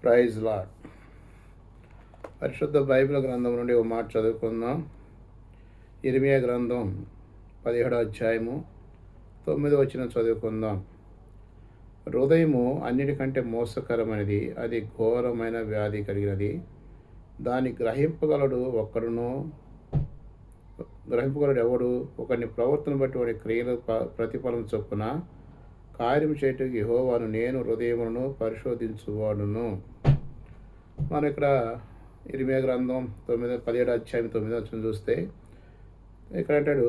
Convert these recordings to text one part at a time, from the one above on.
Praise lord. పరిశుద్ధ Bible గ్రంథం నుండి ఒక మాట చదువుకుందాం. ఇర్మియా గ్రంథం 17వ అధ్యాయము 9వ వచనం చదువుకుందాం. హృదయము అన్నిటికంటే మోసకరమైనది, అది ఘోరమైన వ్యాధి కలిగినది. దాన్ని గ్రహింపగలడు ఎవడు? ఒకని ప్రవర్తన బట్టి వాడి క్రియల ప్రతిఫలం చొప్పున కార్యం చేయటకు యెహోవాను నేను హృదయములను పరిశోధించువాడును. మనం ఇక్కడ ఇర్మియా గ్రంథం 17వ అధ్యాయం 9వ వచనం చూస్తే ఇక్కడ అంటాడు,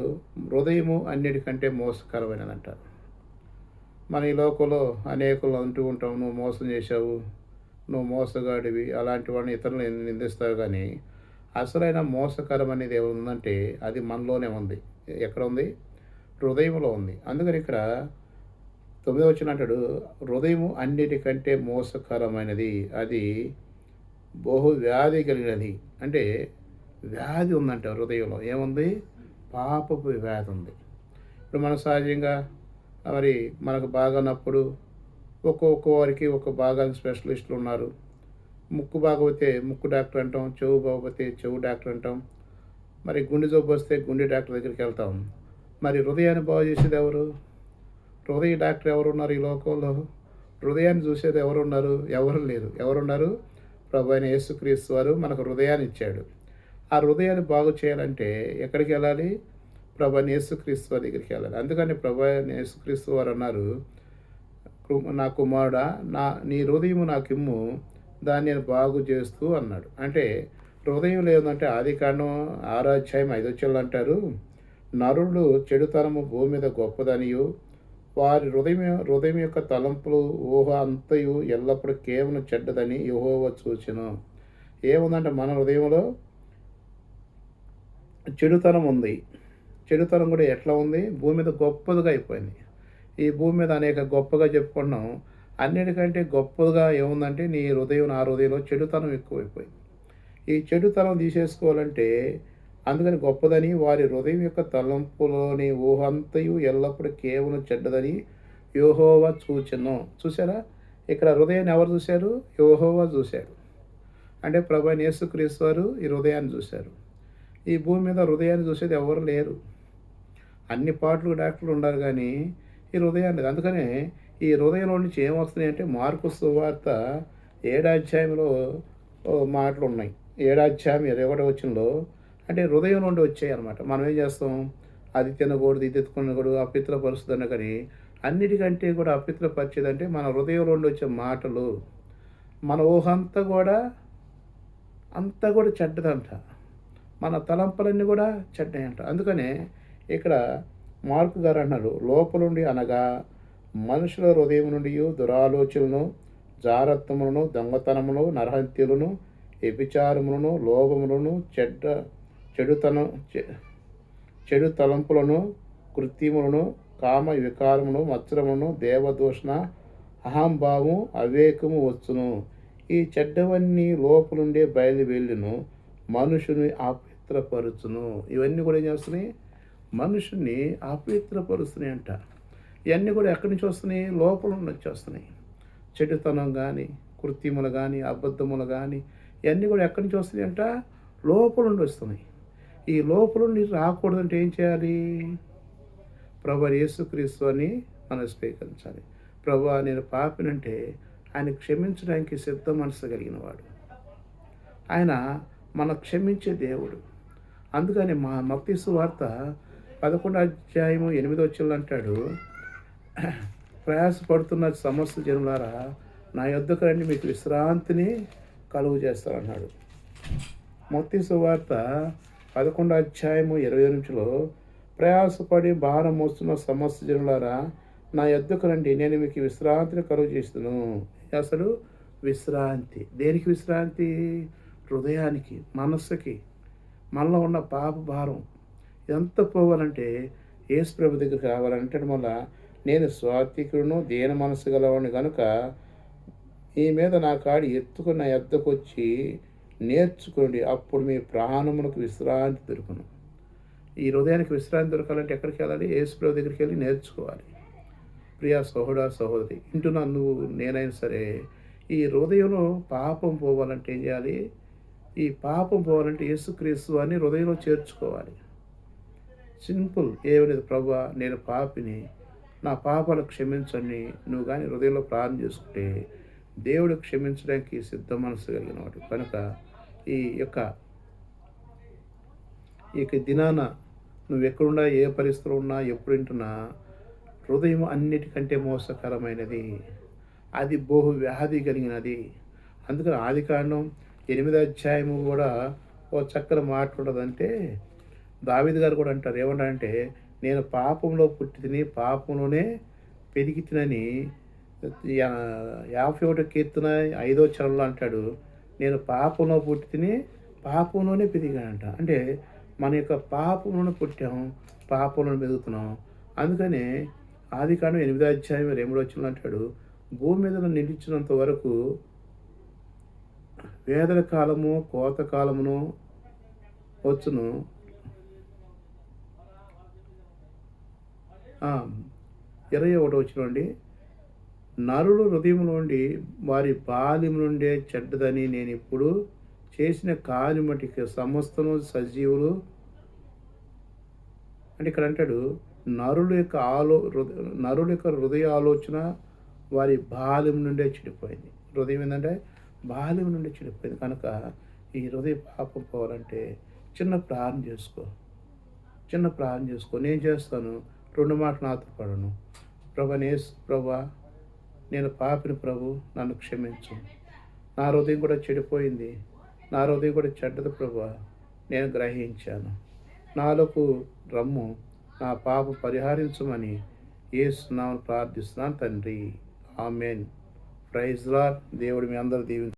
హృదయము అన్నిటికంటే మోసకరమైనది అంటారు. మన ఈ లోకంలో అనేకులు అంటూ ఉంటాం, నువ్వు మోసం చేశావు, నువ్వు మోసగాడివి, అలాంటి వాడిని ఇతరులు నిందిస్తారు. కానీ అసలైన మోసకరం అనేది ఏమైనా ఉందంటే అది మనలోనే ఉంది. ఎక్కడ ఉంది? హృదయంలో ఉంది. అందుకని ఇక్కడ 9వ వచనం అంటాడు, హృదయము అన్నిటికంటే మోసకరమైనది, అది బహు వ్యాధి కలిగినది. అంటే వ్యాధి ఉందంట హృదయంలో. ఏముంది? పాపపు వ్యాధి ఉంది. ఇప్పుడు మన సహజంగా మరి మనకు బాగానప్పుడు ఒక్కొక్క వారికి ఒక భాగానికి స్పెషలిస్టులు ఉన్నారు. ముక్కు బాగోతే ముక్కు డాక్టర్ అంటాం, చెవు బాగోతే చెవు డాక్టర్ అంటాం, మరి గుండె జబ్బు వస్తే గుండె డాక్టర్ దగ్గరికి వెళ్తాం. మరి హృదయాన్ని బాగు చేసేది ఎవరు? హృదయ డాక్టర్ ఎవరున్నారు ఈ లోకంలో? హృదయాన్ని చూసేది ఎవరున్నారు? ఎవరు లేరు. ఎవరున్నారు? ప్రభు అయిన యేసుక్రీస్తు వారు మనకు హృదయాన్ని ఇచ్చాడు. ఆ హృదయాన్ని బాగు చేయాలంటే ఎక్కడికి వెళ్ళాలి? ప్రభు అయిన యేసుక్రీస్తు వారి దగ్గరికి వెళ్ళాలి. అందుకని ప్రభు అయిన యేసుక్రీస్తు వారు అన్నారు, నా కుమారుడా, నీ హృదయము నాకిమ్ము, దాన్ని నేను బాగు చేస్తూ అన్నాడు. అంటే హృదయం లేదంటే ఆదికాండం 6వ అధ్యాయం 5వ వచనం అంటారు, నరుడు చెడుతనము భూమి మీద గొప్పదనియు, వారి హృదయం యొక్క తలంపులు ఊహ అంతయు ఎల్లప్పుడూ కేవలం చెడ్డదని యెహోవా చూచెను. ఏముందంటే మన హృదయంలో చెడుతనం ఉంది. చెడుతనం కూడా ఎట్లా ఉంది? భూమి మీద గొప్పదిగా అయిపోయింది. ఈ భూమి మీద అనేక గొప్పగా చెప్పుకున్నాం. అన్నిటికంటే గొప్పగా ఏముందంటే నీ హృదయం, నా హృదయంలో చెడుతనం ఎక్కువైపోయింది. ఈ చెడుతనం తీసేసుకోవాలంటే అందుకని గొప్పదని వారి హృదయం యొక్క తలంపులోని ఊహంతయు ఎల్లప్పుడూ కేవలం చెడ్డదని యెహోవా చూచెను. చూసారా? ఇక్కడ హృదయాన్ని ఎవరు చూశారు? యెహోవా చూశారు. అంటే ప్రభు అయిన యేసుక్రీస్తు వారు ఈ హృదయాన్ని చూశారు. ఈ భూమి మీద హృదయాన్ని చూసేది ఎవరు లేరు. అన్ని పాటలు డాక్టర్లు ఉన్నారు కానీ ఈ హృదయాన్ని. అందుకనే ఈ హృదయంలో నుంచి ఏమొస్తున్నాయి అంటే మార్కు సువార్త 7వ అధ్యాయంలో మాటలు ఉన్నాయి. 7వ అధ్యాయం 21వ వచనంలో అంటే హృదయం నుండి వచ్చాయి అన్నమాట. మనం ఏం చేస్తాం? అది తినకూడదు, ఇది ఎత్తుకునకూడదు, అపిత్రపరుస్తుంది కానీ అన్నిటికంటే కూడా అపిత్రపరిచేదంటే మన హృదయం నుండి వచ్చే మాటలు. మన ఊహ అంతా కూడా చెడ్డదంట. మన తలంపులన్నీ కూడా చెడ్డాయంట. అందుకనే ఇక్కడ మార్కు గారు అన్నారు, లోపలుండి అనగా మనుషుల హృదయం నుండి దురాలోచనలను, జారత్వములను, దొంగతనమును, నరహత్యలను, వ్యభిచారములను, లోభములను, చెడు తలంపులను, కృత్యములను, కామ వికారమును, మత్సరమును, దేవదూషణ, అహంభావము, అవివేకము వచ్చును. ఈ చెడ్డవన్నీ లోపలుండే బయలువెళ్ళును, మనుషుని అపవిత్రపరుచును. ఇవన్నీ కూడా ఏం చేస్తున్నాయి? మనుషుని అపవిత్రపరుస్తున్నాయి అంట. ఇవన్నీ కూడా ఎక్కడి నుంచి వస్తున్నాయి? లోపల నుంచి వచ్చేస్తున్నాయి. చెడుతనం కానీ, కృత్యములు కానీ, అబద్ధములు కానీ ఇవన్నీ కూడా ఎక్కడి నుంచి వస్తున్నాయి అంట? లోపల నుండి వస్తున్నాయి. ఈ లోపల నుండి రాకూడదంటే ఏం చేయాలి? ప్రభు యేసుక్రీస్తు అని మనం స్వీకరించాలి. ప్రభు నేను పాపినంటే ఆయన క్షమించడానికి సిద్ధ మనసు కలిగిన వాడు. ఆయన మనం క్షమించే దేవుడు. అందుకని మత్తయి సువార్త 11వ అధ్యాయం 8వ వచనం అంటాడు, ప్రయాసపడుతున్న సమస్త జనులారా నా యొద్దకు రండి, మీకు విశ్రాంతిని కలుగు చేస్తారన్నాడు. మత్తయి సువార్త 11వ అధ్యాయం 20వ వచనంలో ప్రయాసపడి భారం మోస్తున్న సమస్త జనులారా నా యొద్దకు రండి, నేను మీకు విశ్రాంతిని కలుగు చేస్తున్నాను. అసలు విశ్రాంతి దేనికి? విశ్రాంతి హృదయానికి, మనస్సుకి. మనలో ఉన్న పాప భారం ఎంత పోవాలంటే యేసు ప్రభు దగ్గరికి రావాలంటే వల్ల నేను స్వాత్వికుడును, దీన మనసు గలవాడిని కనుక ఈ మీద నా కాడి ఎత్తుకున్న యొద్దకు వచ్చి నేర్చుకోండి, అప్పుడు మీ ప్రాణములకు విశ్రాంతి దొరుకును. ఈ హృదయానికి విశ్రాంతి దొరకాలంటే ఎక్కడికి వెళ్ళాలి? యేసు ప్రభు దగ్గరికి వెళ్ళి నేర్చుకోవాలి. ప్రియా సహోదరా సహోదరి, ఇంటున్నా నువ్వు నేనైనా సరే ఈ హృదయంలో పాపం పోవాలంటే ఏం చేయాలి? ఈ పాపం పోవాలంటే యేసుక్రీస్తు అని హృదయంలో చేర్చుకోవాలి. సింపుల్. ఏమి లేదు, ప్రభువా నేను పాపిని, నా పాపాలు క్షమించండి నువ్వు కానీ హృదయంలో ప్రార్థన చేసుకుంటే దేవుడు క్షమించడానికి సిద్ధ మనసు కలిగిన వాడు కనుక ఈ యొక్క ఈ యొక్క దినాన నువ్వు ఎక్కడున్నా, ఏ పరిస్థితుల్లో ఉన్నా, ఎప్పుడు వింటున్నా, హృదయం అన్నిటికంటే మోసకరమైనది, అది బహు వ్యాధి కలిగినది. అందుకని ఆదికాండం 8వ అధ్యాయము కూడా ఓ చక్కని మాట ఉండదంటే, దావీదు గారు కూడా అంటారు, ఏమంటారంటే నేను పాపంలో పుట్టి తిని పాపంలోనే పెరిగి తినని 51 కీర్తన 5వ చరణంలో అంటాడు, నేను పాపంలో పుట్టి తిని పాపంలోనే పెరిగానంట. అంటే మన యొక్క పాపంలోనే పుట్టాం, పాపంలో పెరుగుతున్నాం. అందుకనే ఆదికాండం 8వ అధ్యాయం 2వ వచనంలో అంటాడు, భూమి మీద నిలిచినంత వరకు వేదన కాలము కోత కాలమును వచ్చును. 21వ వచనం అండి, నరులు హృదయం నుండి వారి బాల్యం నుండే చెడ్డదని నేను ఇప్పుడు చేసిన కార్యమటికి సమస్తము సజీవులు. అంటే ఇక్కడ అంటాడు, నరుల యొక్క హృదయ ఆలోచన వారి బాల్యం నుండే చెడిపోయింది. హృదయం ఏంటంటే బాల్యం నుండి చెడిపోయింది. కనుక ఈ హృదయ పాపం పోవాలంటే చిన్న ప్రార్థన చేసుకో. నేను చేస్తాను, 2 మాటలు నాతో పడను. ప్రభా నేను పాపిని ప్రభు, నన్ను క్షమించు. నా హృదయం కూడా చెడిపోయింది, నా హృదయం కూడా చెడ్డది ప్రభా, నేను గ్రహించాను. నాలోకి రమ్ము, నా పాప పరిహరించమని యేసు నామమున ప్రార్థిస్తున్నాను తండ్రి. ఆమేన్. Praise lord. దేవుడు మీ అందరూ దీవించు.